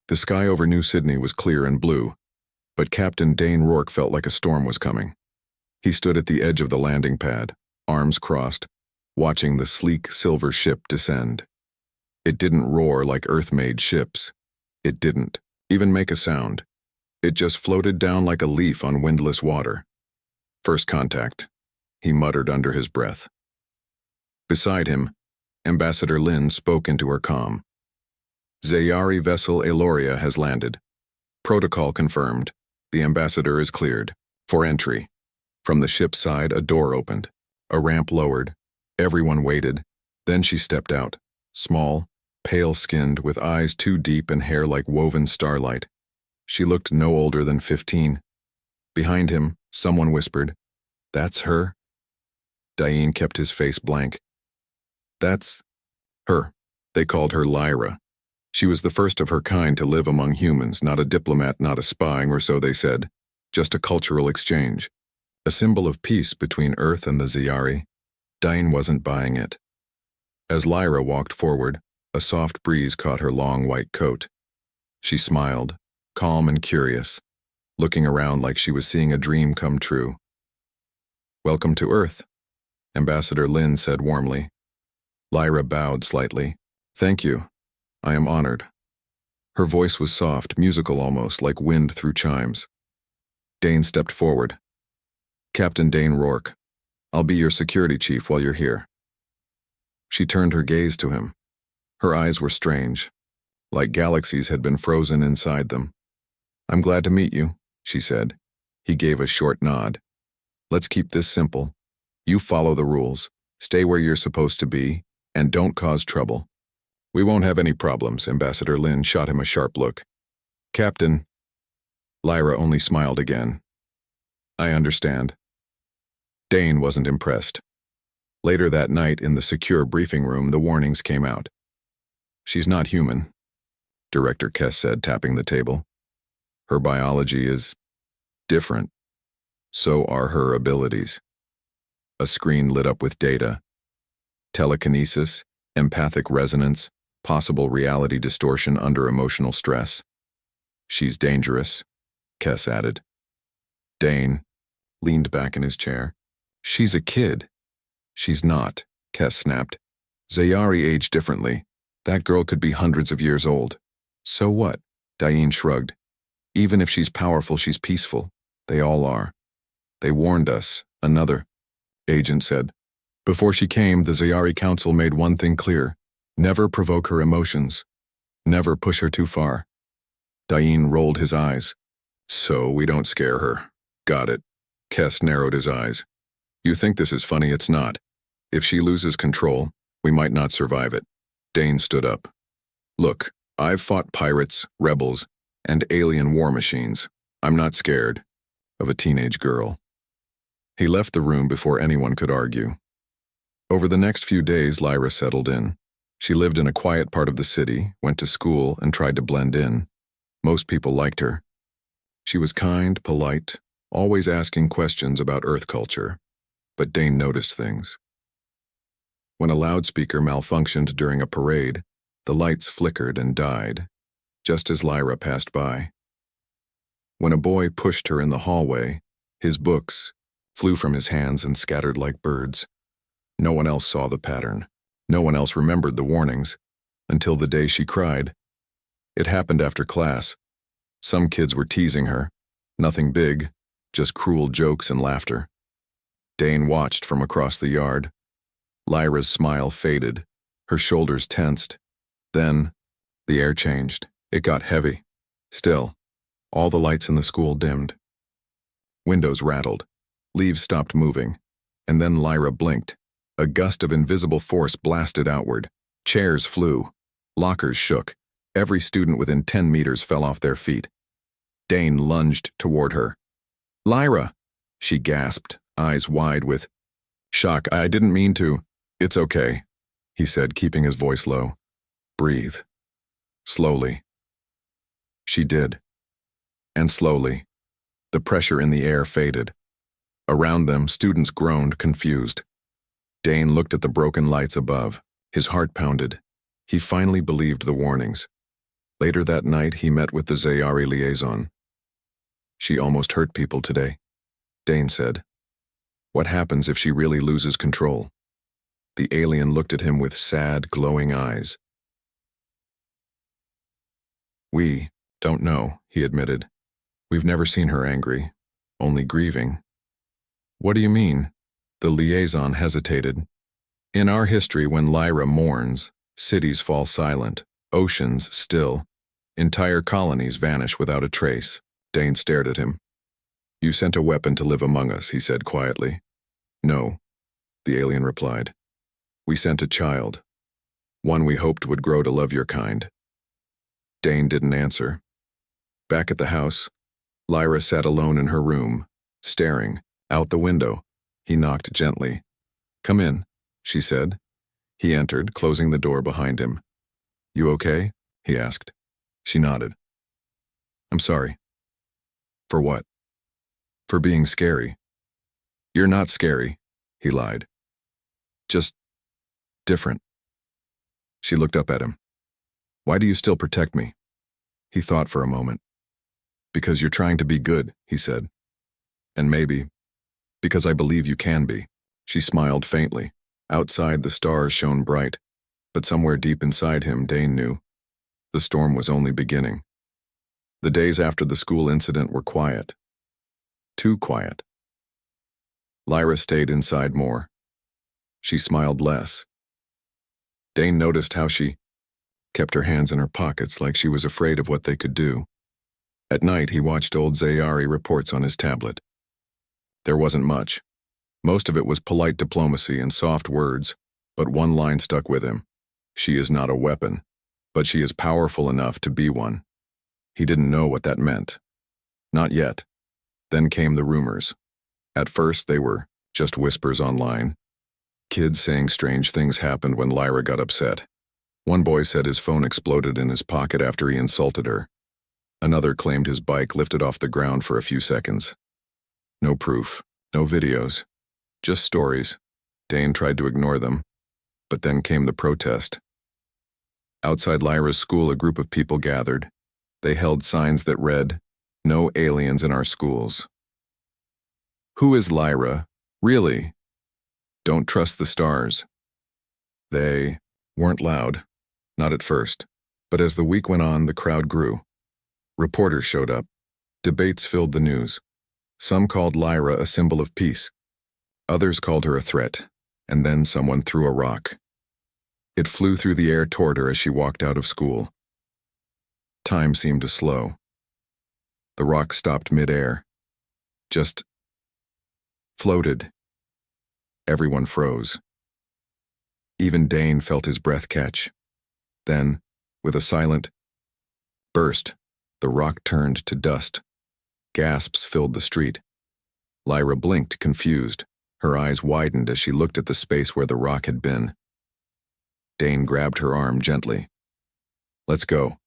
The sky over New Sydney was clear and blue, but Captain Dane Rourke felt like a storm was coming. He stood at the edge of the landing pad, arms crossed, watching the sleek silver ship descend. It didn't roar like Earth-made ships. It didn't even make a sound. It just floated down like a leaf on windless water. First contact, he muttered under his breath. Beside him, Ambassador Lin spoke into her comm. Zayari vessel Eloria has landed. Protocol confirmed. The ambassador is cleared. For entry. From the ship's side, a door opened. A ramp lowered. Everyone waited. Then she stepped out. Small, pale-skinned, with eyes too deep and hair like woven starlight. She looked no older than 15. Behind him, someone whispered, "That's her?" Diane kept his face blank. "That's her." They called her Lyra. She was the first of her kind to live among humans, not a diplomat, not a spy, or so they said, just a cultural exchange. A symbol of peace between Earth and the Zayari. Diane wasn't buying it. As Lyra walked forward, a soft breeze caught her long white coat. She smiled, calm and curious, looking around like she was seeing a dream come true. "Welcome to Earth," Ambassador Lin said warmly. Lyra bowed slightly. "Thank you. I am honored." Her voice was soft, musical almost, like wind through chimes. Dane stepped forward. "Captain Dane Rourke, I'll be your security chief while you're here." She turned her gaze to him. Her eyes were strange, like galaxies had been frozen inside them. "I'm glad to meet you," she said. He gave a short nod. "Let's keep this simple. You follow the rules, stay where you're supposed to be, and don't cause trouble." "We won't have any problems," Ambassador Lin shot him a sharp look. "Captain." Lyra only smiled again. "I understand." Dane wasn't impressed. Later that night in the secure briefing room, the warnings came out. "She's not human," Director Kess said, tapping the table. "Her biology is different. So are her abilities." A screen lit up with data. Telekinesis, empathic resonance, possible reality distortion under emotional stress. "She's dangerous," Kess added. Dane leaned back in his chair. "She's a kid." "She's not," Kess snapped. "Zayari age differently. That girl could be hundreds of years old." "So what?" Diane shrugged. "Even if she's powerful, she's peaceful. They all are." "They warned us," another agent said. "Before she came, the Zayari Council made one thing clear. Never provoke her emotions. Never push her too far." Diane rolled his eyes. "So we don't scare her. Got it." Kess narrowed his eyes. "You think this is funny? It's not. If she loses control, we might not survive it." Dane stood up. "Look, I've fought pirates, rebels, and alien war machines. I'm not scared of a teenage girl." He left the room before anyone could argue. Over the next few days, Lyra settled in. She lived in a quiet part of the city, went to school, and tried to blend in. Most people liked her. She was kind, polite, always asking questions about Earth culture. But Dane noticed things. When a loudspeaker malfunctioned during a parade, the lights flickered and died, just as Lyra passed by. When a boy pushed her in the hallway, his books flew from his hands and scattered like birds. No one else saw the pattern. No one else remembered the warnings, until the day she cried. It happened after class. Some kids were teasing her. Nothing big, just cruel jokes and laughter. Dane watched from across the yard. Lyra's smile faded. Her shoulders tensed. Then, the air changed. It got heavy. Still, all the lights in the school dimmed. Windows rattled. Leaves stopped moving. And then Lyra blinked. A gust of invisible force blasted outward. Chairs flew. Lockers shook. Every student within 10 meters fell off their feet. Dane lunged toward her. "Lyra!" she gasped, eyes wide with shock. "I didn't mean to." "It's okay," he said, keeping his voice low. "Breathe. Slowly." She did. And slowly, the pressure in the air faded. Around them, students groaned, confused. Dane looked at the broken lights above. His heart pounded. He finally believed the warnings. Later that night, he met with the Zayari liaison. She almost hurt people today, Dane said. What happens if she really loses control? The alien looked at him with sad, glowing eyes. We don't know, he admitted. We've never seen her angry, only grieving. What do you mean? The liaison hesitated. In our history, when Lyra mourns, cities fall silent, oceans still, entire colonies vanish without a trace. Dane stared at him. You sent a weapon to live among us, he said quietly. No, the alien replied. We sent a child, one we hoped would grow to love your kind. Dane didn't answer. Back at the house, Lyra sat alone in her room, staring out the window. He knocked gently. Come in, she said. He entered, closing the door behind him. You okay? He asked. She nodded. I'm sorry. For what? For being scary. You're not scary, he lied. Just different. She looked up at him. Why do you still protect me? He thought for a moment. Because you're trying to be good, he said. And maybe, because I believe you can be. She smiled faintly. Outside, the stars shone bright, but somewhere deep inside him, Dane knew. The storm was only beginning. The days after the school incident were quiet. Too quiet. Lyra stayed inside more. She smiled less. Dane noticed how she kept her hands in her pockets like she was afraid of what they could do. At night, he watched old Zayari reports on his tablet. There wasn't much. Most of it was polite diplomacy and soft words, but one line stuck with him. She is not a weapon, but she is powerful enough to be one. He didn't know what that meant. Not yet. Then came the rumors. At first, they were just whispers online. Kids saying strange things happened when Lyra got upset. One boy said his phone exploded in his pocket after he insulted her. Another claimed his bike lifted off the ground for a few seconds. No proof, no videos, just stories. Dane tried to ignore them, but then came the protest. Outside Lyra's school, a group of people gathered. They held signs that read, "No aliens in our schools." Who is Lyra? Really? Don't trust the stars. They weren't loud, not at first, but as the week went on, the crowd grew. Reporters showed up. Debates filled the news. Some called Lyra a symbol of peace. Others called her a threat, and then someone threw a rock. It flew through the air toward her as she walked out of school. Time seemed to slow. The rock stopped mid-air. Just floated. Everyone froze. Even Dane felt his breath catch. Then, with a silent burst, the rock turned to dust. Gasps filled the street. Lyra blinked, confused. Her eyes widened as she looked at the space where the rock had been. Dane grabbed her arm gently. Let's go.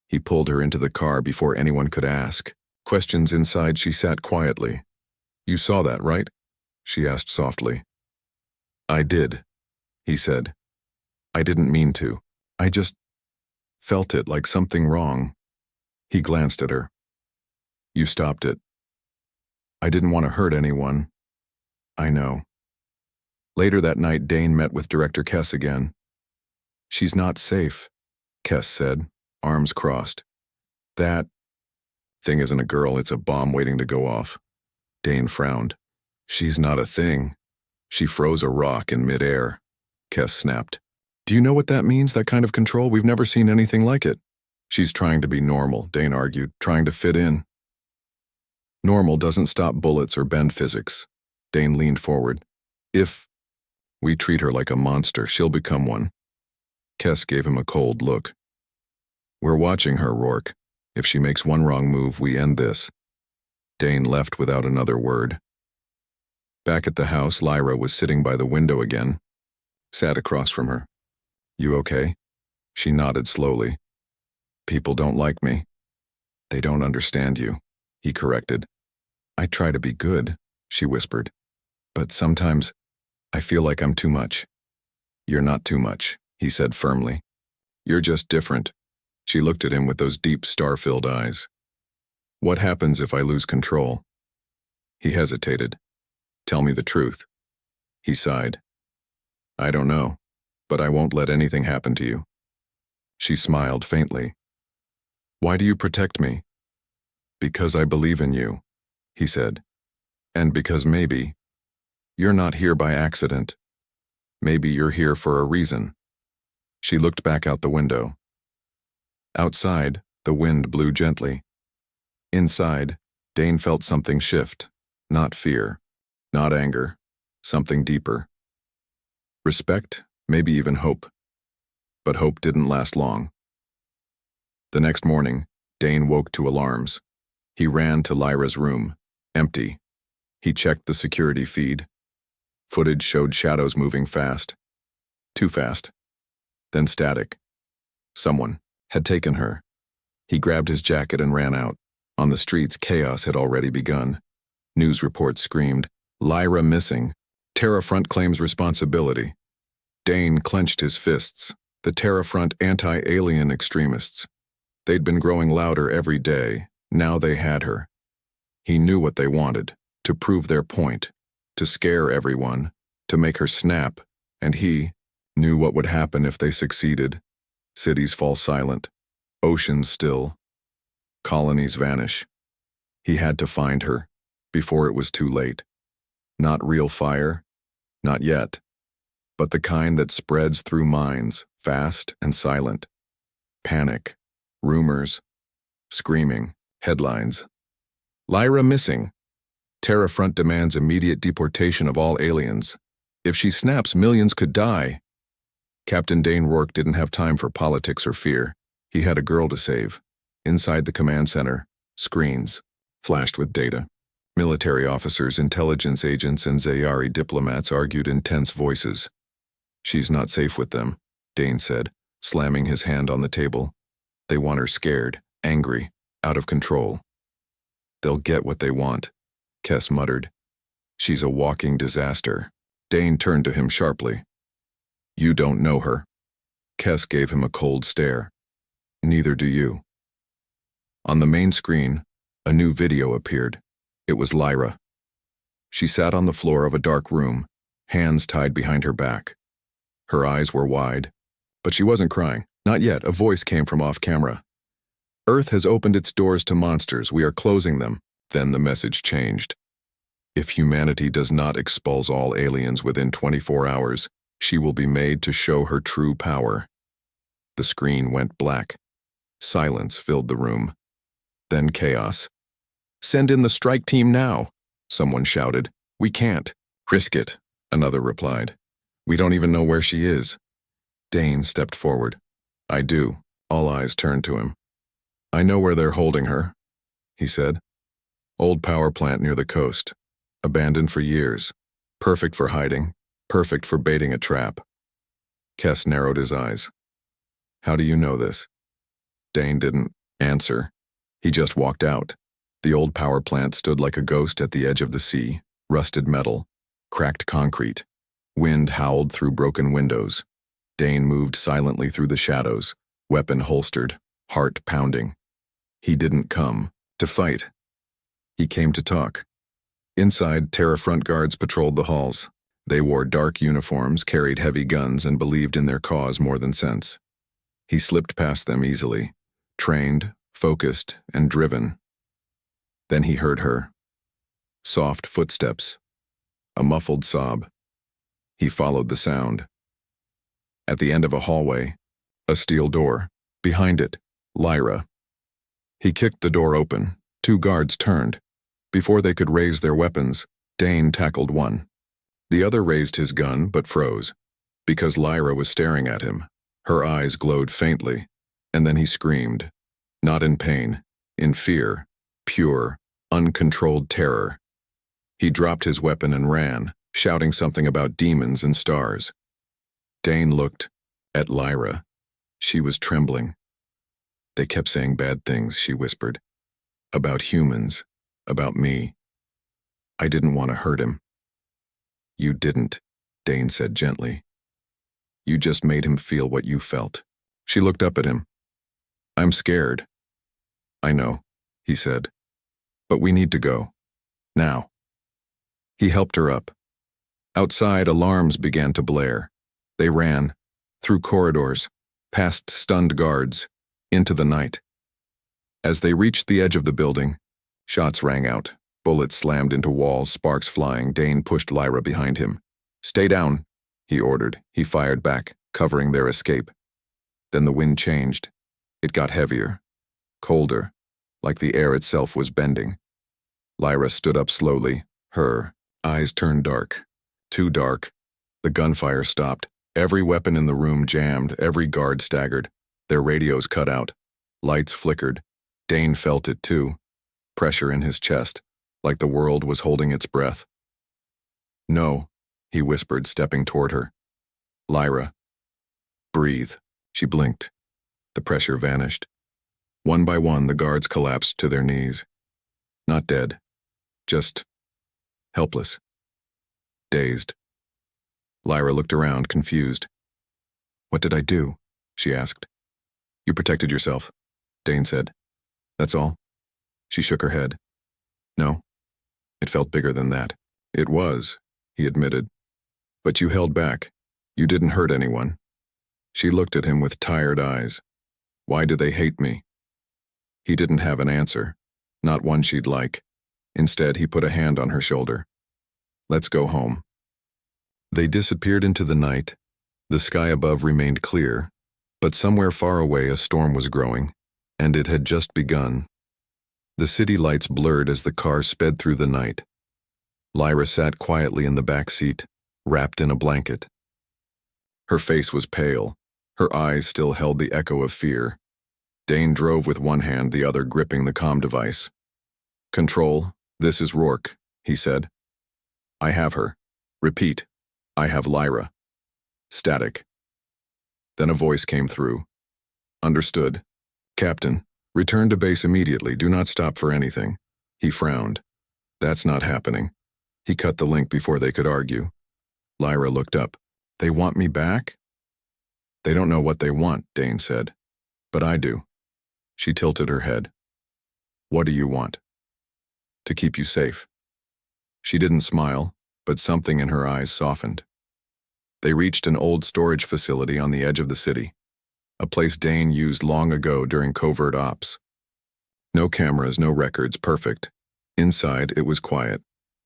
He pulled her into the car before anyone could ask. Questions inside, she sat quietly. You saw that, right? She asked softly. I did, he said. I didn't mean to. I just felt it like something wrong. He glanced at her. You stopped it. I didn't want to hurt anyone. I know. Later that night, Dane met with Director Kess again. She's not safe, Kess said, arms crossed. That thing isn't a girl, it's a bomb waiting to go off. Dane frowned. She's not a thing. She froze a rock in midair. Kess snapped. Do you know what that means, that kind of control? We've never seen anything like it. She's trying to be normal, Dane argued, trying to fit in. Normal doesn't stop bullets or bend physics. Dane leaned forward. If we treat her like a monster, she'll become one. Kess gave him a cold look. We're watching her, Rourke. If she makes one wrong move, we end this. Dane left without another word. Back at the house, Lyra was sitting by the window again, sat across from her. You okay? She nodded slowly. People don't like me. They don't understand you, he corrected. I try to be good, she whispered. But sometimes I feel like I'm too much. You're not too much, he said firmly. You're just different. She looked at him with those deep, star-filled eyes. What happens if I lose control? He hesitated. Tell me the truth. He sighed. I don't know, but I won't let anything happen to you. She smiled faintly. Why do you protect me? Because I believe in you, he said. And because maybe you're not here by accident. Maybe you're here for a reason. She looked back out the window. Outside, the wind blew gently. Inside, Dane felt something shift. Not fear, not anger, something deeper. Respect, maybe even hope. But hope didn't last long. The next morning, Dane woke to alarms. He ran to Lyra's room, empty. He checked the security feed. Footage showed shadows moving fast. Too fast. Then static. Someone had taken her. He grabbed his jacket and ran out. On the streets, chaos had already begun. News reports screamed, Lyra missing. Terra Front claims responsibility. Dane clenched his fists. The Terra Front anti-alien extremists. They'd been growing louder every day. Now they had her. He knew what they wanted, to prove their point, to scare everyone, to make her snap, and he knew what would happen if they succeeded. Cities fall silent, oceans still, colonies vanish. He had to find her, before it was too late. Not real fire, not yet, but the kind that spreads through minds, fast and silent. Panic, rumors, screaming, headlines. Lyra missing. Terra Front demands immediate deportation of all aliens. If she snaps, millions could die. Captain Dane Rourke didn't have time for politics or fear. He had a girl to save. Inside the command center, screens flashed with data. Military officers, intelligence agents, and Zayari diplomats argued in tense voices. She's not safe with them, Dane said, slamming his hand on the table. They want her scared, angry, out of control. They'll get what they want, Kess muttered. She's a walking disaster. Dane turned to him sharply. You don't know her. Kess gave him a cold stare. Neither do you. On the main screen, a new video appeared. It was Lyra. She sat on the floor of a dark room, hands tied behind her back. Her eyes were wide, but she wasn't crying. Not yet. A voice came from off camera. Earth has opened its doors to monsters. We are closing them. Then the message changed. If humanity does not expulse all aliens within 24 hours, she will be made to show her true power. The screen went black. Silence filled the room. Then chaos. Send in the strike team now, someone shouted. We can't. Risk it, another replied. We don't even know where she is. Dane stepped forward. I do. All eyes turned to him. I know where they're holding her, he said. Old power plant near the coast. Abandoned for years. Perfect for hiding. Perfect for baiting a trap. Kess narrowed his eyes. How do you know this? Dane didn't answer. He just walked out. The old power plant stood like a ghost at the edge of the sea, rusted metal, cracked concrete. Wind howled through broken windows. Dane moved silently through the shadows, weapon holstered, heart pounding. He didn't come to fight. He came to talk. Inside, Terra Front guards patrolled the halls. They wore dark uniforms, carried heavy guns, and believed in their cause more than sense. He slipped past them easily, trained, focused, and driven. Then he heard her. Soft footsteps. A muffled sob. He followed the sound. At the end of a hallway, a steel door. Behind it, Lyra. He kicked the door open. 2 guards turned. Before they could raise their weapons, Dane tackled one. The other raised his gun but froze, because Lyra was staring at him. Her eyes glowed faintly, and then he screamed. Not in pain, in fear, pure, uncontrolled terror. He dropped his weapon and ran, shouting something about demons and stars. Dane looked at Lyra. She was trembling. They kept saying bad things, she whispered. About humans, about me. I didn't want to hurt him. You didn't, Dane said gently. You just made him feel what you felt. She looked up at him. I'm scared. I know, he said. But we need to go. Now. He helped her up. Outside, alarms began to blare. They ran, through corridors, past stunned guards, into the night. As they reached the edge of the building, shots rang out. Bullets slammed into walls, sparks flying. Dane pushed Lyra behind him. Stay down, he ordered. He fired back, covering their escape. Then the wind changed. It got heavier, colder, like the air itself was bending. Lyra stood up slowly, her eyes turned dark. Too dark. The gunfire stopped. Every weapon in the room jammed, every guard staggered. Their radios cut out. Lights flickered. Dane felt it too. Pressure in his chest, like the world was holding its breath. No, he whispered, stepping toward her. Lyra. Breathe. She blinked. The pressure vanished. One by one, the guards collapsed to their knees. Not dead. Just helpless. Dazed. Lyra looked around, confused. What did I do? She asked. You protected yourself, Dane said. That's all? She shook her head. No. It felt bigger than that. It was, he admitted. But you held back. You didn't hurt anyone. She looked at him with tired eyes. Why do they hate me? He didn't have an answer, not one she'd like. Instead, he put a hand on her shoulder. Let's go home. They disappeared into the night. The sky above remained clear, but somewhere far away a storm was growing, and it had just begun. The city lights blurred as the car sped through the night. Lyra sat quietly in the back seat, wrapped in a blanket. Her face was pale. Her eyes still held the echo of fear. Dane drove with one hand, the other gripping the comm device. Control, this is Rourke, he said. I have her. Repeat, I have Lyra. Static. Then a voice came through. Understood. Captain, return to base immediately. Do not stop for anything. He frowned. That's not happening. He cut the link before they could argue. Lyra looked up. They want me back? They don't know what they want, Dane said. But I do. She tilted her head. What do you want? To keep you safe. She didn't smile, but something in her eyes softened. They reached an old storage facility on the edge of the city, a place Dane used long ago during covert ops. No cameras, no records, perfect. Inside, it was quiet.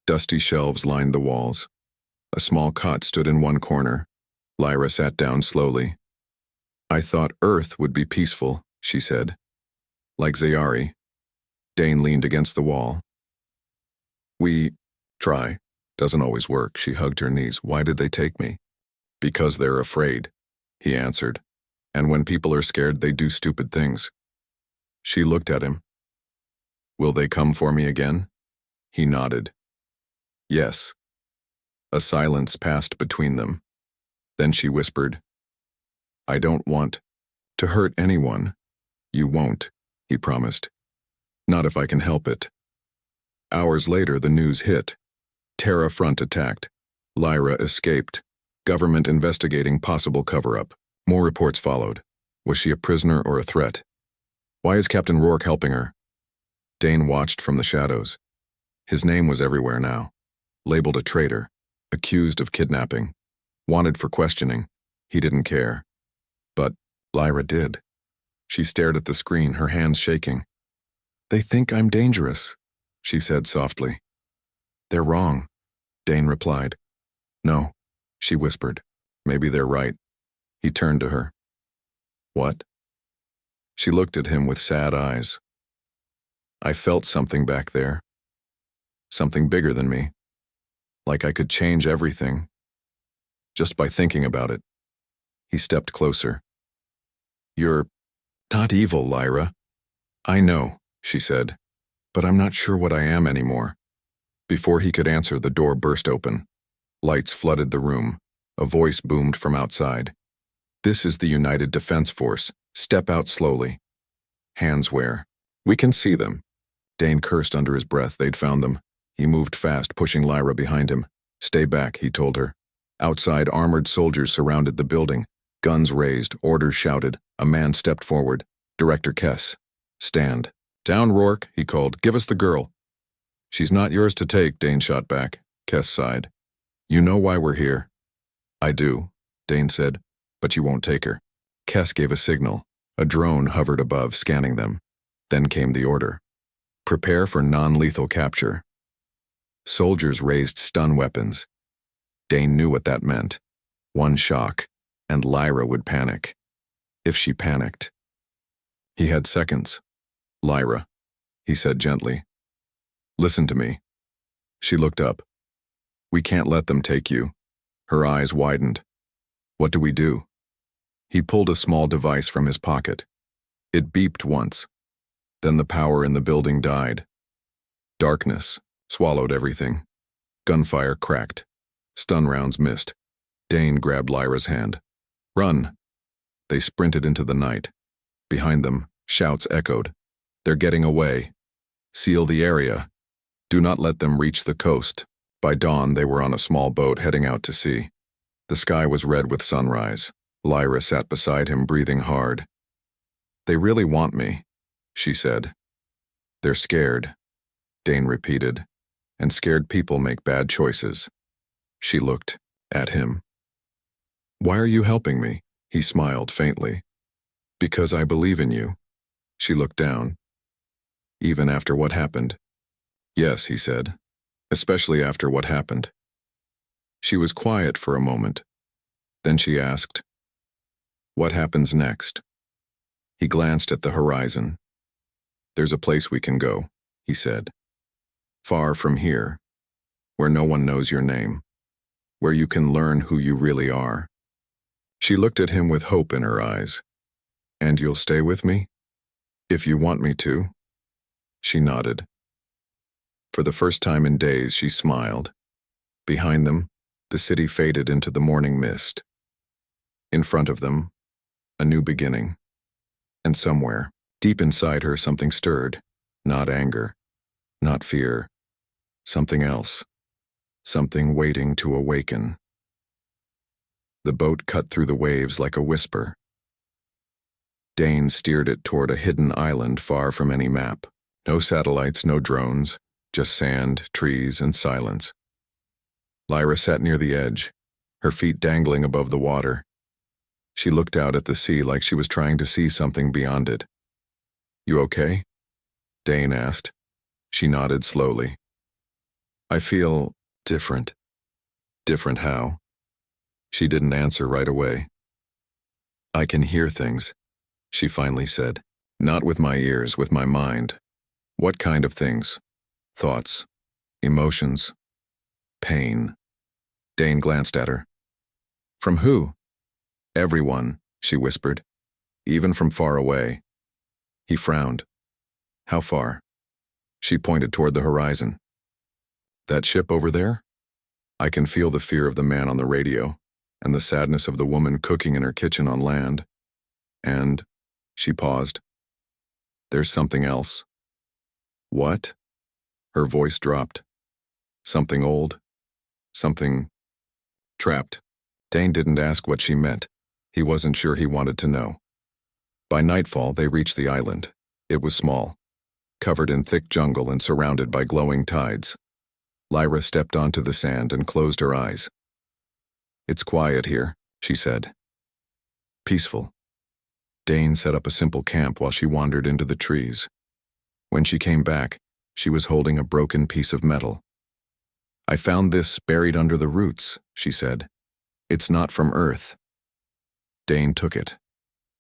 Dusty shelves lined the walls. A small cot stood in one corner. Lyra sat down slowly. I thought Earth would be peaceful, she said. Like Zayari. Dane leaned against the wall. We try. Doesn't always work. She hugged her knees. Why did they take me? Because they're afraid, he answered. And when people are scared, they do stupid things. She looked at him. Will they come for me again? He nodded. Yes. A silence passed between them. Then she whispered, I don't want to hurt anyone. You won't, he promised. Not if I can help it. Hours later, the news hit. Terra Front attacked. Lyra escaped. Government investigating possible cover-up. More reports followed. Was she a prisoner or a threat? Why is Captain Rourke helping her? Dane watched from the shadows. His name was everywhere now. Labeled a traitor. Accused of kidnapping. Wanted for questioning. He didn't care. But Lyra did. She stared at the screen, her hands shaking. They think I'm dangerous, she said softly. They're wrong, Dane replied. No, she whispered. Maybe they're right. He turned to her. What? She looked at him with sad eyes. I felt something back there. Something bigger than me. Like I could change everything. Just by thinking about it. He stepped closer. You're not evil, Lyra. I know, she said, but I'm not sure what I am anymore. Before he could answer, the door burst open. Lights flooded the room. A voice boomed from outside. This is the United Defense Force. Step out slowly. Hands where? We can see them. Dane cursed under his breath. They'd found them. He moved fast, pushing Lyra behind him. Stay back, he told her. Outside, armored soldiers surrounded the building. Guns raised, orders shouted. A man stepped forward. Director Kess. Stand. Down, Rourke, he called. Give us the girl. She's not yours to take, Dane shot back. Kess sighed. You know why we're here. I do, Dane said, but you won't take her. Kess gave a signal. A drone hovered above, scanning them. Then came the order. Prepare for non-lethal capture. Soldiers raised stun weapons. Dane knew what that meant. One shock, and Lyra would panic. If she panicked. He had seconds. Lyra, he said gently. Listen to me. She looked up. We can't let them take you. Her eyes widened. What do we do? He pulled a small device from his pocket. It beeped once. Then the power in the building died. Darkness swallowed everything. Gunfire cracked. Stun rounds missed. Dane grabbed Lyra's hand. Run! They sprinted into the night. Behind them, shouts echoed. They're getting away. Seal the area. Do not let them reach the coast. By dawn, they were on a small boat heading out to sea. The sky was red with sunrise. Lyra sat beside him, breathing hard. They really want me, she said. They're scared, Dane repeated, and scared people make bad choices. She looked at him. Why are you helping me? He smiled faintly. Because I believe in you. She looked down. Even after what happened? Yes, he said, especially after what happened. She was quiet for a moment. Then she asked, what happens next? He glanced at the horizon. There's a place we can go, he said. Far from here, where no one knows your name, where you can learn who you really are. She looked at him with hope in her eyes. And you'll stay with me? If you want me to. She nodded. For the first time in days, she smiled. Behind them, the city faded into the morning mist. In front of them, a new beginning. And somewhere, deep inside her, something stirred. Not anger, not fear. Something else. Something waiting to awaken. The boat cut through the waves like a whisper. Dane steered it toward a hidden island far from any map. No satellites, no drones, just sand, trees, and silence. Lyra sat near the edge, her feet dangling above the water. She looked out at the sea like she was trying to see something beyond it. You okay? Dane asked. She nodded slowly. I feel different. Different how? She didn't answer right away. I can hear things, she finally said. Not with my ears, with my mind. What kind of things? Thoughts, emotions, pain. Dane glanced at her. From who? Everyone, she whispered, even from far away. He frowned. How far? She pointed toward the horizon. That ship over there? I can feel the fear of the man on the radio, and the sadness of the woman cooking in her kitchen on land. And, she paused. There's something else. What? Her voice dropped. Something old. Something trapped. Dane didn't ask what she meant. He wasn't sure he wanted to know. By nightfall, they reached the island. It was small, covered in thick jungle and surrounded by glowing tides. Lyra stepped onto the sand and closed her eyes. It's quiet here, she said. Peaceful. Dane set up a simple camp while she wandered into the trees. When she came back, she was holding a broken piece of metal. I found this buried under the roots, she said. It's not from Earth. Dane took it.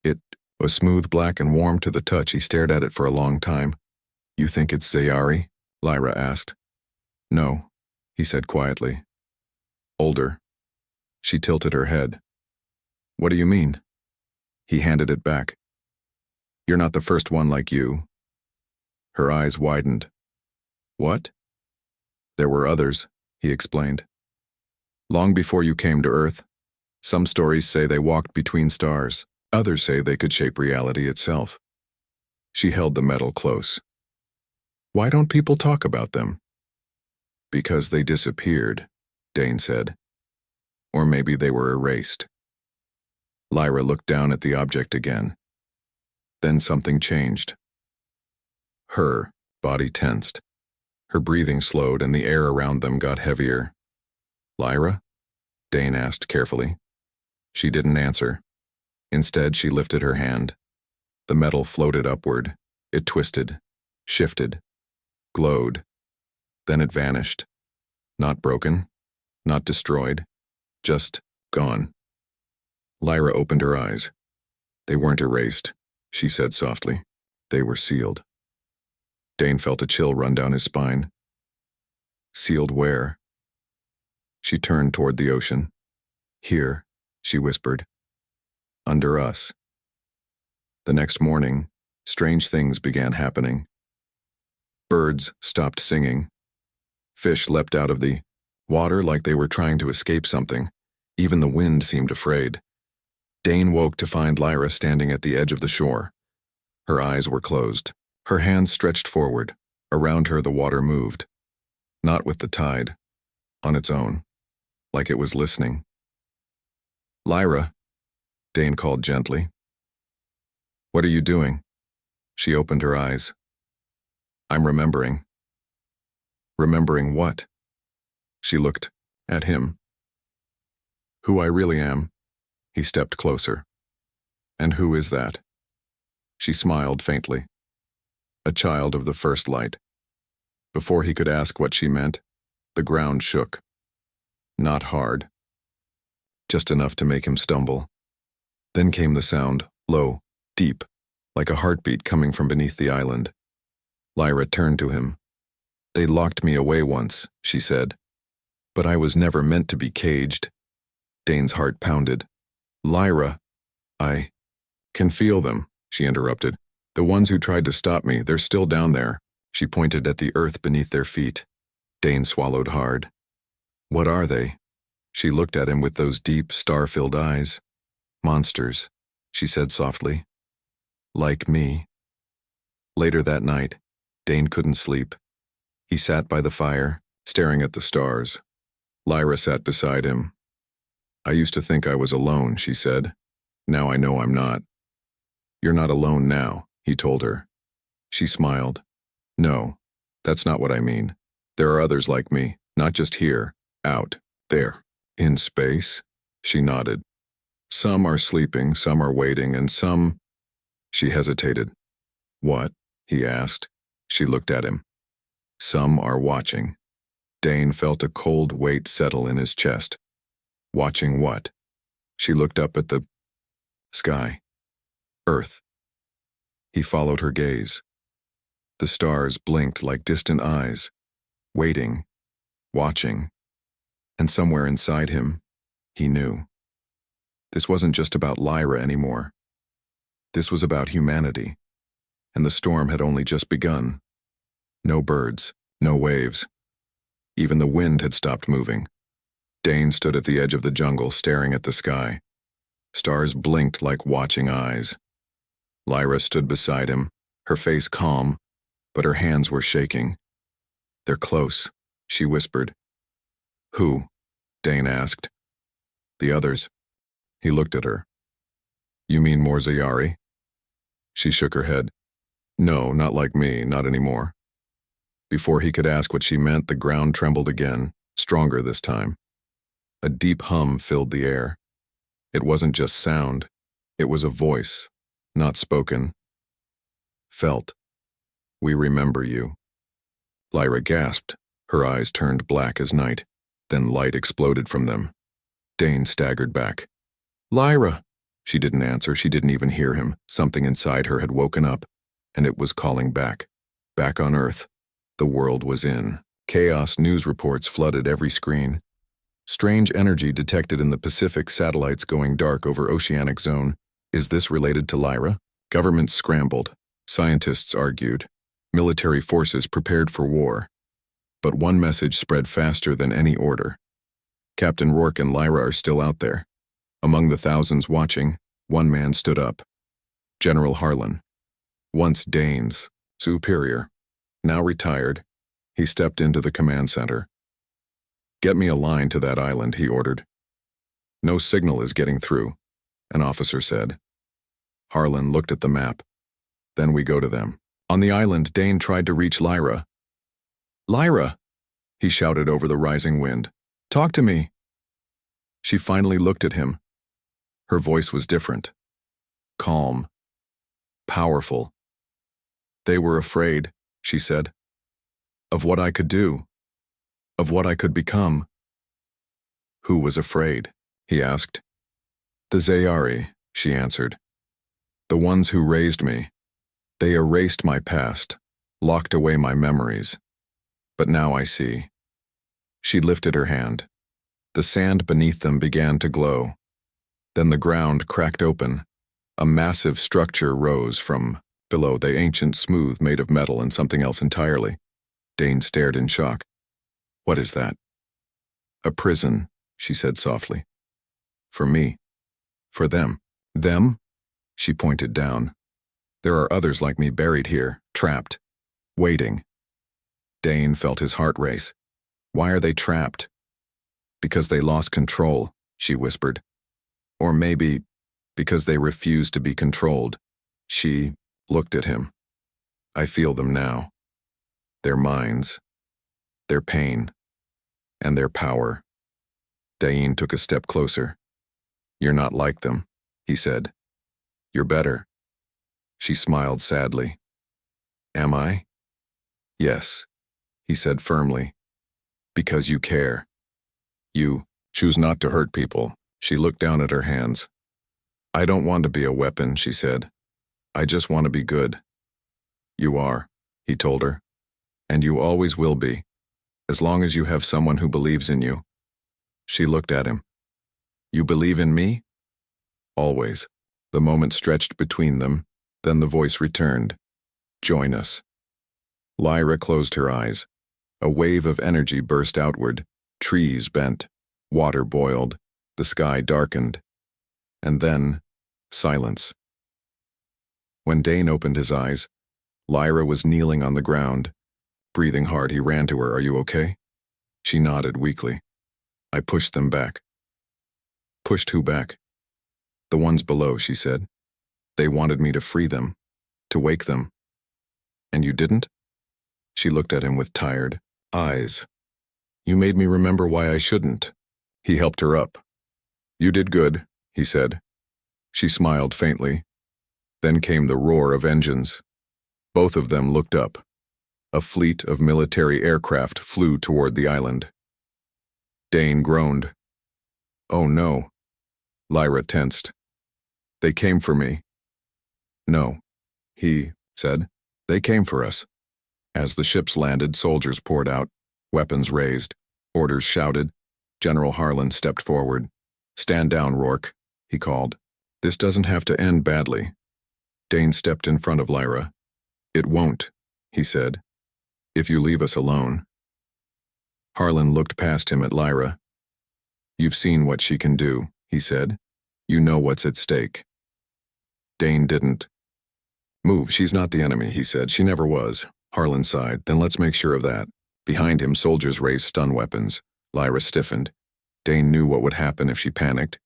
It was smooth black and warm to the touch. He stared at it for a long time. You think it's Zayari? Lyra asked. No, he said quietly. Older. She tilted her head. What do you mean? He handed it back. You're not the first one like you. Her eyes widened. What? There were others, he explained. Long before you came to Earth, some stories say they walked between stars. Others say they could shape reality itself. She held the metal close. Why don't people talk about them? Because they disappeared, Dane said. Or maybe they were erased. Lyra looked down at the object again. Then something changed. Her body tensed. Her breathing slowed and the air around them got heavier. "Lyra?" Dane asked carefully. She didn't answer. Instead, she lifted her hand. The metal floated upward. It twisted, shifted, glowed. Then it vanished. Not broken, not destroyed, just gone. Lyra opened her eyes. "They weren't erased," she said softly. "They were sealed." Dane felt a chill run down his spine. "Sealed where?" She turned toward the ocean. "Here," she whispered. "Under us." The next morning, strange things began happening. Birds stopped singing. Fish leapt out of the water like they were trying to escape something. Even the wind seemed afraid. Dane woke to find Lyra standing at the edge of the shore. Her eyes were closed. Her hands stretched forward. Around her the water moved. Not with the tide. On its own. Like it was listening. "Lyra," Dane called gently. "What are you doing?" She opened her eyes. "I'm remembering." "Remembering what?" She looked at him. "Who I really am." He stepped closer. "And who is that?" She smiled faintly. "A child of the first light." Before he could ask what she meant, the ground shook. Not hard. Just enough to make him stumble. Then came the sound, low, deep, like a heartbeat coming from beneath the island. Lyra turned to him. "They locked me away once," she said. "But I was never meant to be caged." Dane's heart pounded. "Lyra, I can feel them," she interrupted. "The ones who tried to stop me, they're still down there." She pointed at the earth beneath their feet. Dane swallowed hard. "What are they?" She looked at him with those deep, star-filled eyes. "Monsters," she said softly. "Like me." Later that night, Dane couldn't sleep. He sat by the fire, staring at the stars. Lyra sat beside him. "I used to think I was alone," she said. "Now I know I'm not." "You're not alone now," he told her. She smiled. "No, that's not what I mean. There are others like me, not just here, out, there, in space." She nodded. "Some are sleeping, some are waiting, and some—" She hesitated. "What?" he asked. She looked at him. "Some are watching." Dane felt a cold weight settle in his chest. Watching what? She looked up at the sky. Earth. He followed her gaze. The stars blinked like distant eyes, waiting, watching. And somewhere inside him, he knew. This wasn't just about Lyra anymore. This was about humanity. And the storm had only just begun. No birds, no waves. Even the wind had stopped moving. Dane stood at the edge of the jungle staring at the sky. Stars blinked like watching eyes. Lyra stood beside him, her face calm, but her hands were shaking. "They're close," she whispered. "Who?" Dane asked. "The others." He looked at her. "You mean more Zayari?" She shook her head. "No, not like me, not anymore." Before he could ask what she meant, the ground trembled again, stronger this time. A deep hum filled the air. It wasn't just sound, it was a voice, not spoken. Felt. "We remember you." Lyra gasped, her eyes turned black as night, then light exploded from them. Dane staggered back. "Lyra!" She didn't answer, she didn't even hear him. Something inside her had woken up, and it was calling back. Back on Earth. The world was in chaos. News reports flooded every screen. Strange energy detected in the Pacific, satellites going dark over oceanic zone. Is this related to Lyra? Governments scrambled. Scientists argued. Military forces prepared for war. But one message spread faster than any order. Captain Rourke and Lyra are still out there. Among the thousands watching, one man stood up. General Harlan. Once Dane's superior. Now retired, he stepped into the command center. "Get me a line to that island," he ordered. "No signal is getting through," an officer said. Harlan looked at the map. Then we go to them. On the island, Dane tried to reach Lyra. "Lyra!" he shouted over the rising wind. "Talk to me!" She finally looked at him. Her voice was different. Calm. Powerful. "They were afraid," she said. "Of what I could do. Of what I could become." "Who was afraid?" he asked. "The Zayari," she answered. "The ones who raised me. They erased my past, locked away my memories. But now I see." She lifted her hand. The sand beneath them began to glow. Then the ground cracked open. A massive structure rose from below, the ancient smooth, made of metal and something else entirely. Dane stared in shock. "What is that?" "A prison," she said softly. "For me. For them." "Them?" She pointed down. "There are others like me buried here, trapped, waiting." Dane felt his heart race. "Why are they trapped?" "Because they lost control," she whispered. "Or maybe because they refuse to be controlled." She looked at him. "I feel them now. Their minds, their pain, and their power." Dane took a step closer. "You're not like them," he said. "You're better." She smiled sadly. "Am I?" "Yes," he said firmly. "Because you care. You choose not to hurt people." She looked down at her hands. "I don't want to be a weapon," she said. "I just want to be good." "You are," he told her. "And you always will be, as long as you have someone who believes in you." She looked at him. "You believe in me?" "Always." The moment stretched between them, then the voice returned. "Join us." Lyra closed her eyes. A wave of energy burst outward. Trees bent. Water boiled. The sky darkened. And then, silence. When Dane opened his eyes, Lyra was kneeling on the ground. Breathing hard, he ran to her. "Are you okay?" She nodded weakly. "I pushed them back." "Pushed who back?" "The ones below," she said. "They wanted me to free them, to wake them." "And you didn't?" She looked at him with tired eyes. "You made me remember why I shouldn't." He helped her up. "You did good," he said. She smiled faintly. Then came the roar of engines. Both of them looked up. A fleet of military aircraft flew toward the island. Dane groaned. "Oh no." Lyra tensed. "They came for me." "No," he said. "They came for us." As the ships landed, soldiers poured out, weapons raised, orders shouted. General Harlan stepped forward. "Stand down, Rourke," he called. "This doesn't have to end badly." Dane stepped in front of Lyra. "It won't," he said, "if you leave us alone." Harlan looked past him at Lyra. "You've seen what she can do," he said. "You know what's at stake." Dane didn't. "Move, she's not the enemy," he said. "She never was." Harlan sighed. "Then let's make sure of that." Behind him, soldiers raised stun weapons. Lyra stiffened. Dane knew what would happen if she panicked,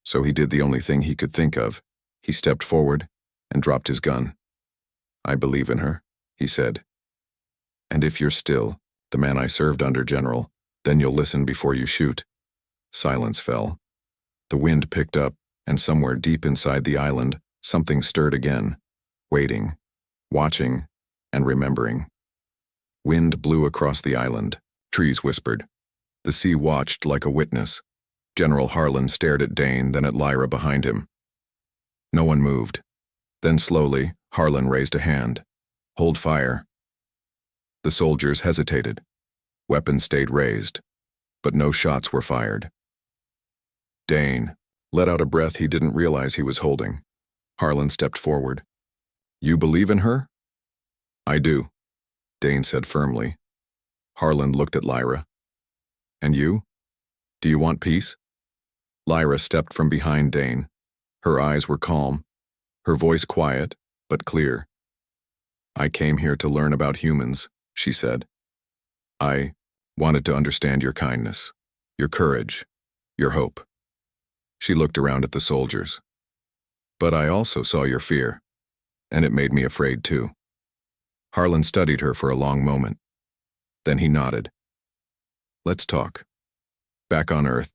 so he did the only thing he could think of. He stepped forward and dropped his gun. "I believe in her," he said. "And if you're still, the man I served under, General, then you'll listen before you shoot." Silence fell. The wind picked up, and somewhere deep inside the island, something stirred again, waiting, watching, and remembering. Wind blew across the island. Trees whispered. The sea watched like a witness. General Harlan stared at Dane, then at Lyra behind him. No one moved. Then slowly, Harlan raised a hand. "Hold fire." The soldiers hesitated. Weapons stayed raised, but no shots were fired. Dane let out a breath he didn't realize he was holding. Harlan stepped forward. "You believe in her?" "I do," Dane said firmly. Harlan looked at Lyra. "And you? Do you want peace?" Lyra stepped from behind Dane. Her eyes were calm, her voice quiet, but clear. "I came here to learn about humans," she said. "I wanted to understand your kindness, your courage, your hope." She looked around at the soldiers. "But I also saw your fear." and it made me afraid too. Harlan studied her for a long moment. Then he nodded. Let's talk. Back on Earth,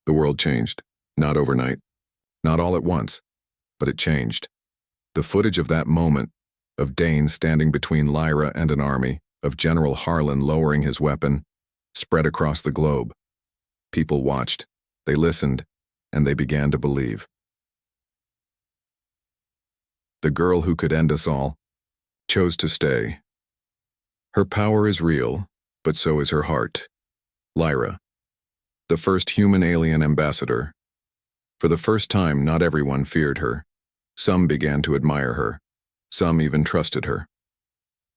the world changed. Not overnight, not all at once, but it changed. The footage of that moment, of Dane standing between Lyra and an army, of General Harlan lowering his weapon, spread across the globe. People watched, they listened, and they began to believe. The girl who could end us all chose to stay. Her power is real, but so is her heart. Lyra, the first human alien ambassador. For the first time, not everyone feared her. Some began to admire her. Some even trusted her.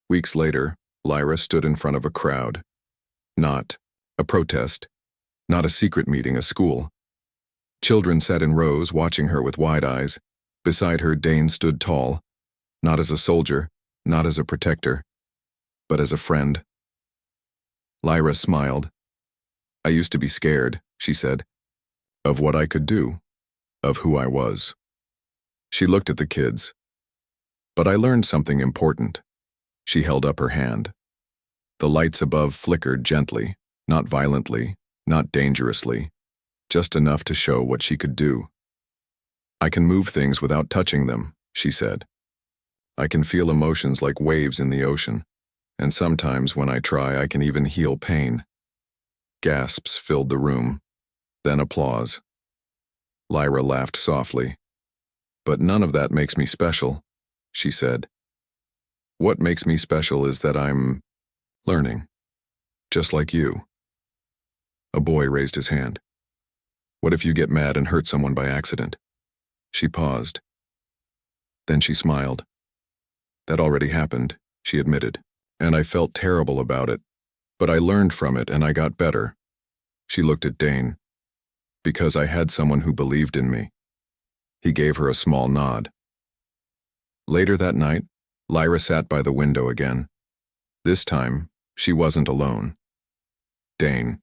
Weeks later, Lyra stood in front of a crowd. Not a protest, not a secret meeting, a school. Children sat in rows watching her with wide eyes. Beside her, Dane stood tall, not as a soldier, not as a protector, but as a friend. Lyra smiled. I used to be scared, she said, of what I could do, of who I was. She looked at the kids. But I learned something important. She held up her hand. The lights above flickered gently, not violently, not dangerously, just enough to show what she could do. I can move things without touching them, she said. I can feel emotions like waves in the ocean, and sometimes when I try, I can even heal pain. Gasps filled the room, then applause. Lyra laughed softly. But none of that makes me special, she said. What makes me special is that I'm learning, just like you. A boy raised his hand. What if you get mad and hurt someone by accident? She paused. Then she smiled. That already happened, she admitted, and I felt terrible about it, but I learned from it and I got better. She looked at Dane. Because I had someone who believed in me. He gave her a small nod. Later that night, Lyra sat by the window again. This time, she wasn't alone. Dane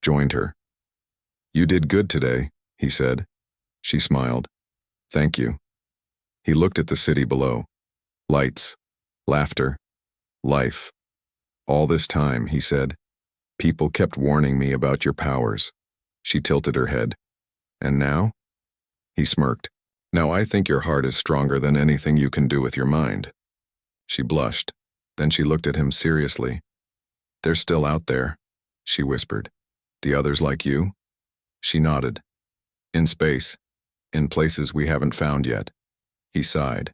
joined her. You did good today, he said. She smiled. Thank you. He looked at the city below. Lights, laughter, life. All this time, he said, people kept warning me about your powers. She tilted her head. And now? He smirked. Now I think your heart is stronger than anything you can do with your mind. She blushed. Then she looked at him seriously. They're still out there, she whispered. The others like you? She nodded. In space, in places we haven't found yet. He sighed.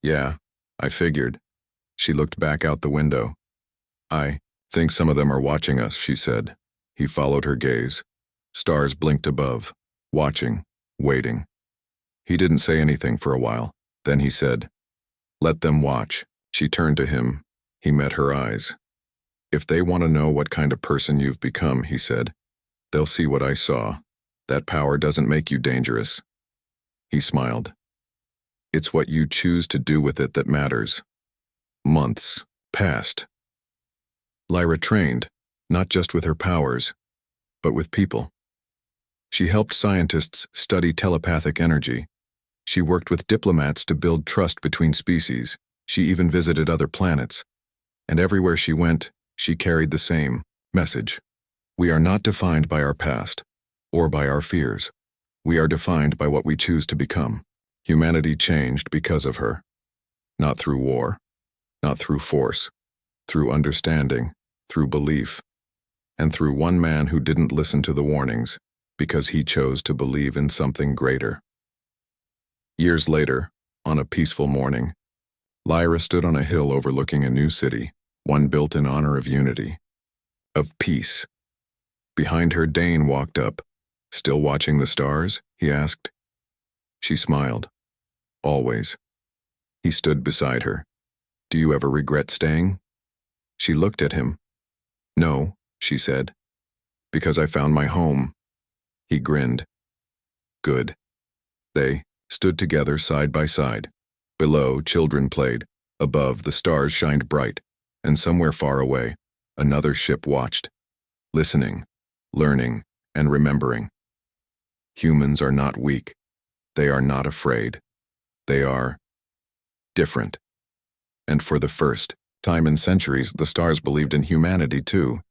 Yeah, I figured. She looked back out the window. I think some of them are watching us, she said. He followed her gaze. Stars blinked above, watching, waiting. He didn't say anything for a while. Then he said, let them watch. She turned to him. He met her eyes. If they want to know what kind of person you've become, he said, they'll see what I saw. That power doesn't make you dangerous. He smiled. It's what you choose to do with it that matters. Months passed. Lyra trained, not just with her powers, but with people. She helped scientists study telepathic energy. She worked with diplomats to build trust between species. She even visited other planets. And everywhere she went, she carried the same message. We are not defined by our past, or by our fears. We are defined by what we choose to become. Humanity changed because of her. Not through war, not through force, through understanding, through belief, and through one man who didn't listen to the warnings because he chose to believe in something greater. Years later, on a peaceful morning, Lyra stood on a hill overlooking a new city, one built in honor of unity, of peace. Behind her, Dane walked up. Still watching the stars? He asked. She smiled. Always. He stood beside her. Do you ever regret staying? She looked at him. No, she said. Because I found my home. He grinned. Good. They stood together side by side. Below, children played. Above, the stars shined bright. And somewhere far away, another ship watched. Listening, learning, and remembering. Humans are not weak. They are not afraid. They are different. And for the first time in centuries, the stars believed in humanity too.